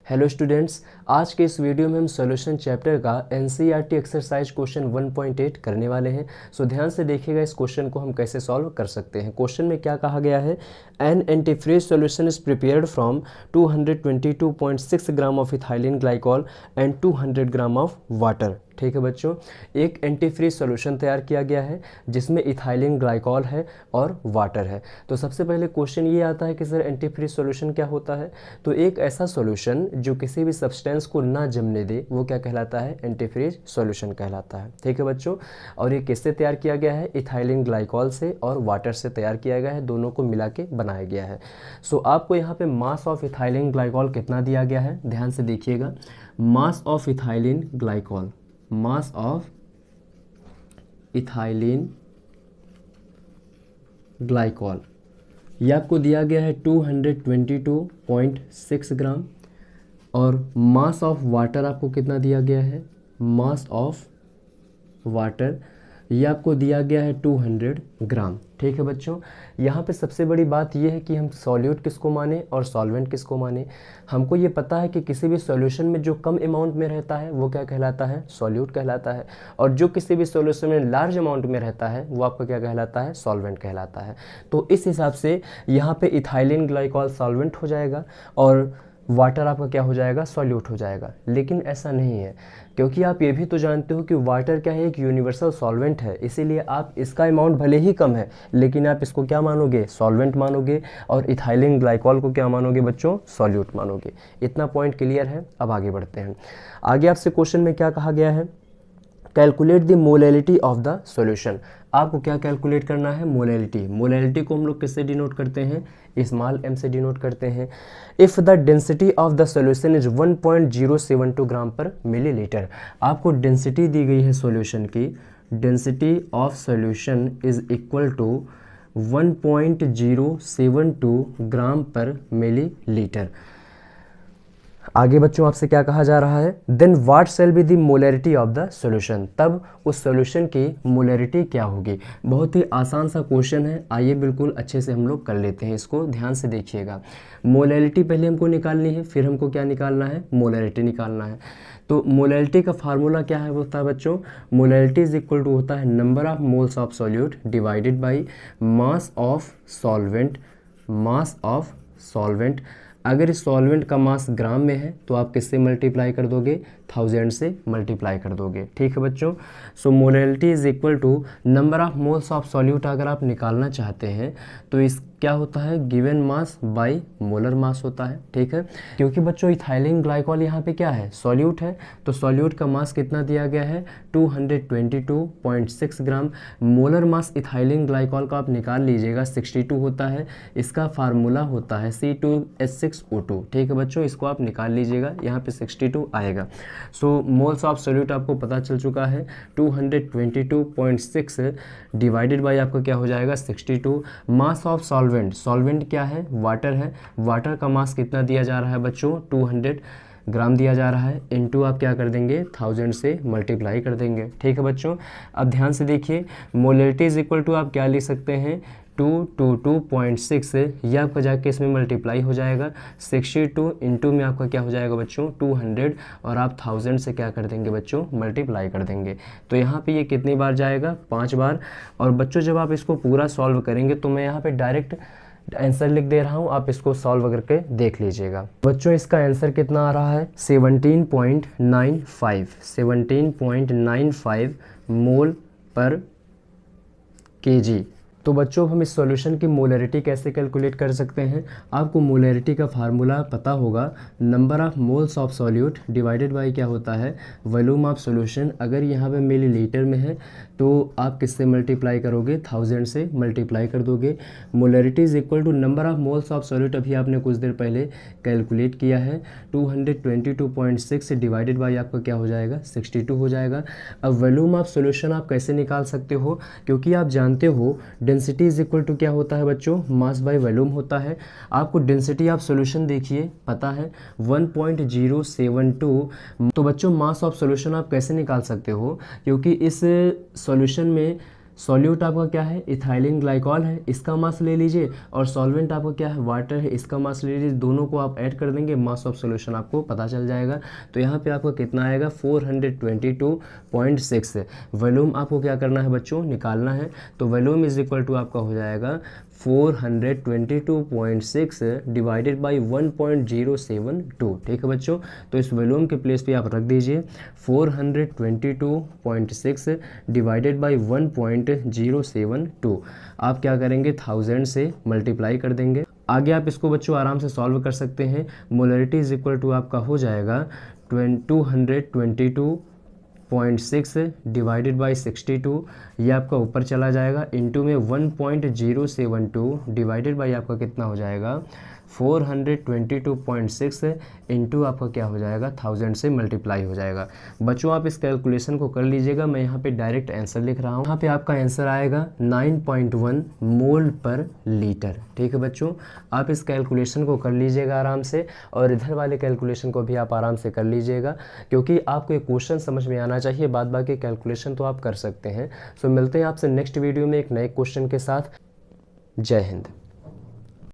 Hello students, आज के इस वीडियो में हम सॉल्यूशन चैप्टर का एनसीईआरटी एक्सरसाइज क्वेश्चन 1.8 करने वाले हैं। सो ध्यान से देखिएगा इस क्वेश्चन को हम कैसे सॉल्व कर सकते हैं। क्वेश्चन में क्या कहा गया है, an antifreeze solution is prepared from 222.6 gram of ethylene glycol and 200 gram of water. ठीक है बच्चों, एक एंटीफ्रीज सॉल्यूशन तैयार किया गया है जिसमें इथाइलिन ग्लाइकॉल है और वाटर है। तो सबसे पहले क्वेश्चन ये आता है कि सर एंटीफ्रीज सॉल्यूशन क्या होता है। तो एक ऐसा सॉल्यूशन जो किसी भी सब्सटेंस को ना जमने दे वो क्या कहलाता है, एंटीफ्रीज सॉल्यूशन कहलाता है। ठीक है बच्चों, और ये किससे तैयार किया गया है, इथाइलिन ग्लाइकॉल से और वाटर से तैयार किया गया है, दोनों को मिला के बनाया गया है। सो आपको यहाँ पे मास ऑफ इथाइलिन ग्लाइकॉल कितना दिया गया है, ध्यान से देखिएगा। Mass of ethylene glycol, mass of ethylene glycol ये आपको दिया गया है 222.6 ग्राम, और मास ऑफ वाटर आपको कितना दिया गया है, मास ऑफ वाटर ये आपको दिया गया है 200 ग्राम। ठीक है बच्चों, यहाँ पे सबसे बड़ी बात यह है कि हम सॉल्यूट किसको माने और सॉल्वेंट किसको माने। हमको ये पता है कि किसी भी सॉल्यूशन में जो कम अमाउंट में रहता है वो क्या कहलाता है, सॉल्यूट कहलाता है, और जो किसी भी सॉल्यूशन में लार्ज अमाउंट में रहता है वो आपका क्या कहलाता है, सॉल्वेंट कहलाता है। तो इस हिसाब से यहाँ पे इथाइलिन ग्लाइकॉल सॉल्वेंट हो जाएगा और वाटर आपका क्या हो जाएगा, सॉल्यूट हो जाएगा। लेकिन ऐसा नहीं है, क्योंकि आप ये भी तो जानते हो कि वाटर क्या है, एक यूनिवर्सल सॉल्वेंट है, इसीलिए आप इसका अमाउंट भले ही कम है लेकिन आप इसको क्या मानोगे, सॉल्वेंट मानोगे, और इथाइलिन ग्लाइकॉल को क्या मानोगे बच्चों, सॉल्यूट मानोगे। इतना पॉइंट क्लियर है। अब आगे बढ़ते हैं। आगे आपसे क्वेश्चन में क्या कहा गया है, calculate the molality of the solution. आपको क्या कैलकुलेट करना है, मोलैलिटी। मोलैलिटी को हम लोग किससे डिनोट करते हैं, स्मॉल m से डिनोट करते हैं। If the density of the solution is 1.072 gram per millilitre. आपको डेंसिटी दी गई है सॉल्यूशन की, density of solution is equal to 1.072 gram per millilitre. आगे बच्चों आपसे क्या कहा जा रहा है, then what shall be the molarity of the solution. तब उस सॉल्यूशन की मोलैरिटी क्या होगी। बहुत ही आसान सा क्वेश्चन है, आइए बिल्कुल अच्छे से हम लोग कर लेते हैं इसको। ध्यान से देखिएगा, मोलैरिटी पहले हमको निकालनी है, फिर हमको क्या निकालना है, मोलैरिटी निकालना है। तो मोलैरिटी का फार्मूला क्या है, होता है बच्चों, मोलैरिटी इज इक्वल टू होता है number of moles of solute divided by mass of solvent, mass of solvent. अगर इस सॉल्वेंट का मास ग्राम में है तो आप किससे मल्टीप्लाई कर दोगे, 1000 से मल्टीप्लाई कर दोगे। ठीक है बच्चों, so molality is equal to number of moles of solute अगर आप निकालना चाहते हैं तो इस क्या होता है, given mass by molar mass होता है। ठीक है, क्योंकि बच्चों इथाइलिन ग्लाइकॉल यहाँ पे क्या है, सॉल्यूट है, तो सॉल्यूट का मास कितना दिया गया है, 222.6 ग्राम। मोलर मास इथाइलिन ग्लाइकॉल का आप निकाल लीजिएगा, 62 होता है। इसका फार्मूला होता है C2H6O2। ठीक है बच्चों, इसको आप निकाल लीजिएगा, यहाँ पे 62 आएगा। सो मोल्स ऑफ सॉल्यूट आपको पता चल चुका है, 222.6 डिवाइडेड बाई आपका क्या हो जाएगा, 62। मास ऑफ सॉल्वेंट, सॉल्वेंट क्या है, वाटर है, वाटर का मास कितना दिया जा रहा है बच्चों, 200 ग्राम दिया जा रहा है, इनटू आप क्या कर देंगे, 1000 से मल्टीप्लाई कर देंगे। ठीक है बच्चों, अब ध्यान से देखिए, मोलैरिटी इज इक्वल टू आप क्या लिख सकते हैं, 222.6, यह आपका जाके इसमें मल्टीप्लाई हो जाएगा, 62 इंटू में आपका क्या हो जाएगा बच्चों, 200, और आप 1000 से क्या कर देंगे बच्चों, मल्टीप्लाई कर देंगे। तो यहाँ पे ये कितनी बार जाएगा, 5 बार। और बच्चों जब आप इसको पूरा सॉल्व करेंगे तो मैं यहाँ पे डायरेक्ट आंसर लिख दे रहा हूँ, आप इसको सॉल्व करके देख लीजिएगा। बच्चों इसका आंसर कितना आ रहा है, 17.95 मोल पर केजी। तो बच्चों हम इस सॉल्यूशन की मोलैरिटी कैसे कैलकुलेट कर सकते हैं। आपको मोलैरिटी का फार्मूला पता होगा, number of moles of solute divided by क्या होता है, वॉल्यूम ऑफ सॉल्यूशन। अगर यहाँ पे मिलीलीटर में है तो आप किससे मल्टीप्लाई करोगे, 1000 से मल्टीप्लाई कर दोगे। Molarity is equal to number of moles of solute, अभी आपने कुछ देर पहले कैलकुलेट किया है, 222.6 डिवाइडेड बाई आपका क्या हो जाएगा, 62 हो जाएगा। अब वॉल्यूम ऑफ सॉल्यूशन आप कैसे निकाल सकते हो, क्योंकि आप जानते हो डेंसिटी इज इक्वल टू क्या होता है बच्चों, मास बाय वॉल्यूम होता है। आपको डेंसिटी ऑफ सॉल्यूशन देखिए पता है 1.072। तो बच्चों मास ऑफ सॉल्यूशन आप कैसे निकाल सकते हो, क्योंकि इस सॉल्यूशन में सॉल्यूट आपका क्या है, इथाइलिन ग्लाइकॉल है, इसका मास ले लीजिए, और सॉल्वेंट आपका क्या है, वाटर है, इसका मास ले लीजिए। दोनों को आप ऐड कर देंगे, मास ऑफ सॉल्यूशन आपको पता चल जाएगा। तो यहाँ पे आपका कितना आएगा, 422.6। वॉल्यूम आपको क्या करना है बच्चों, निकालना है। तो वॉल्यूम इज इक्वल टू आपका हो जाएगा 422.6 डिवाइडेड बाई 1.072। ठीक है बच्चों, तो इस वॉल्यूम के प्लेस पे आप रख दीजिए 422.6 डिवाइडेड बाई 1.072। आप क्या करेंगे, 1000 से मल्टीप्लाई कर देंगे। आगे आप इसको बच्चों आराम से सॉल्व कर सकते हैं। मोलरिटी इज इक्वल टू आपका हो जाएगा 222.6 डिवाइडेड बाई 62, ये आपका ऊपर चला जाएगा, इनटू में 1.072 डिवाइडेड बाई आपका कितना हो जाएगा 422.6 इंटू आपका क्या हो जाएगा 1000 से मल्टीप्लाई हो जाएगा। बच्चों आप इस कैलकुलेशन को कर लीजिएगा, मैं यहाँ पे डायरेक्ट आंसर लिख रहा हूँ। यहाँ पे आपका आंसर आएगा 9.1 मोल पर लीटर। ठीक है बच्चों, आप इस कैलकुलेशन को कर लीजिएगा आराम से, और इधर वाले कैलकुलेशन को भी आप आराम से कर लीजिएगा, क्योंकि आपको एक क्वेश्चन समझ में आना चाहिए, बाद बाकी कैलकुलेशन तो आप कर सकते हैं। सो मिलते हैं आपसे नेक्स्ट वीडियो में एक नए क्वेश्चन के साथ। जय हिंद।